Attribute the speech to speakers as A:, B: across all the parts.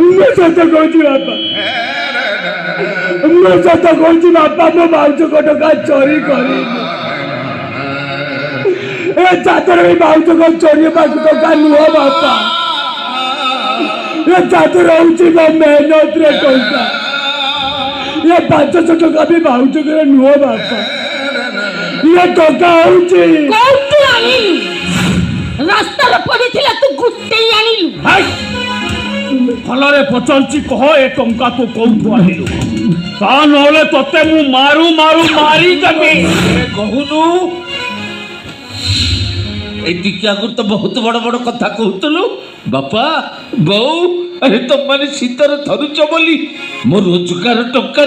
A: ମୁଁ ସତ କହୁଛି ବାପା, ମୁଁ ସତ କହୁଛି ବାପା, ମୋ ଭାଉଜଙ୍କ ଟଙ୍କା ଚୋରି କରିନି। ଏ ଚାଦର ବି ଭାଉଜଙ୍କ ଚୋରି ହେବାକୁ ଟଙ୍କା ନୁହଁ ବାପା, ଏ ଚାଦର ହଉଛି ମୋ ମେହନତରେ ଟଙ୍କା। ये 500 टका भी भाउजकर नुह बापा, ये टका हूची
B: कोठु आनिलु रास्ता रे पडिथिला तू गुट्टे आनिलु।
C: हाय फलरे पचरची कह ए टंका तू कोठु आनिलु, ता नले तते मु मारू मारू मारी देबे। कहूनु ए टिकिया को तो बहुत बड़ बड़ कथा कहतलु बापा बौ। अरे तुम मैंने शीतर थरुच बोली मो रोजगार टंका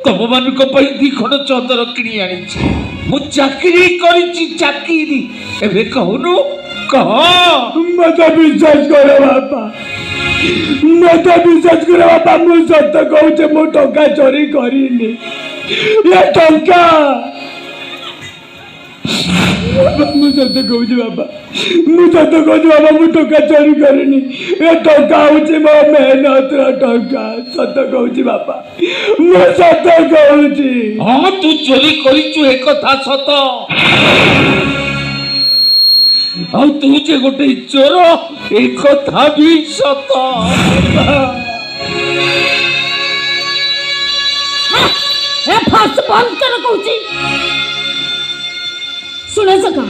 C: तुम मान दी खंड चदर किणी आनी मु चाकरी करी चाकरी एबे कहूनु कह।
A: मत विश्वास कर बापा, मत विश्वास कर बापा, मु सत कहूचे मो टंका चोरी करिनी। ये टंका मु सत कहूची बापा, मु सत कहूची बापा, मु टंका चोरी करिनी। ये टंका हूची मो मेहनतर टंका, सत कहूची बापा, मु सत कहूची।
C: हाँ तू चोरी करिचु ए कथा सत, और तू जे गोटे चोर ए कथा भी सत।
B: ए फास बंद कर कहूची। सुने सका